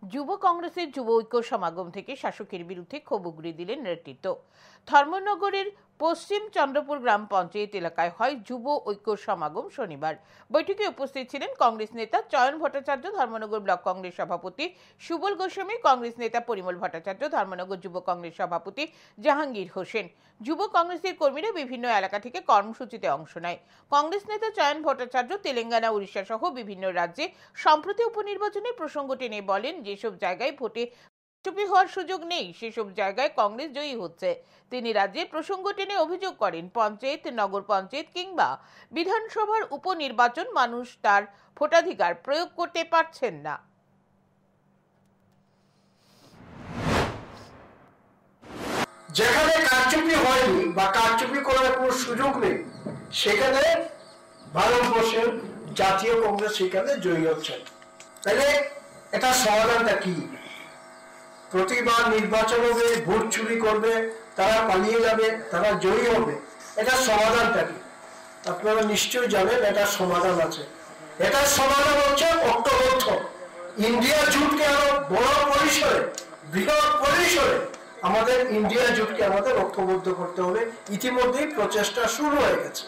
যুব কংগ্রেসের যুব ঐক্য সমাগম থেকে শাসকের বিরুদ্ধে ক্ষোভ উগরে দিলেন নেতৃত্ব। ধর্মনগরের পশ্চিম চন্দ্রপুর গ্রাম পঞ্চায়েত এলাকায় হয় যুব ঐক্য সমাগম শনিবার। বৈঠকে উপস্থিত ছিলেন কংগ্রেস নেতা চয়ন ভট্টাচার্য, ধর্মনগর ব্লক কংগ্রেস সভাপতি সুবল গোস্বামী, কংগ্রেস নেতা পরিমল ভট্টাচার্য, ধর্মনগর যুব কংগ্রেস সভাপতি জাহাঙ্গীর হোসেন। যুব কংগ্রেসের কর্মীরা বিভিন্ন এলাকা থেকে কর্মসূচিতে অংশ নেয়। কংগ্রেস নেতা চয়ন ভট্টাচার্য তেলেঙ্গানা, উড়িষ্যা সহ বিভিন্ন রাজ্যে সম্প্রতি উপনির্বাচনের প্রসঙ্গ টেনে বলেন, যেসব জায়গায় ভোটে চুপি হওয়ার সুযোগ নেই সেসব জায়গায় কংগ্রেস জয়ী হচ্ছে। তিনি রাজ্যের প্রসঙ্গ টেনে অভিযোগ করেন, পঞ্চায়েত, নগর পঞ্চায়েত কিংবা বিধানসভার উপনির্বাচন মানুষ তার ভোটাধিকার প্রয়োগ করতে পারছেন না। যেখানে কারচুপি হয়নি বা কারচুপি করার কোনো সুযোগ নেই সেখানে ভারতবর্ষের জাতীয় কংগ্রেস সেখানে জয়ী হচ্ছে। তাহলে এটা সমাধানটা কি? প্রতিবার নির্বাচন হবে, ভোট চুরি করবে, তারা পালিয়ে যাবে, তারা জয়ী হবে, এটা সমাধানটা কি? আপনারা নিশ্চয়ই জানেন এটা সমাধান আছে। এটার সমাধান হচ্ছে ঐক্যবদ্ধ ইন্ডিয়া জোটকে আরো বড় পরিসরে, বৃহৎ পরিসরে আমাদের ইন্ডিয়া জোটকে আমাদের ঐক্যবদ্ধ করতে হবে। ইতিমধ্যেই প্রচেষ্টা শুরু হয়ে গেছে।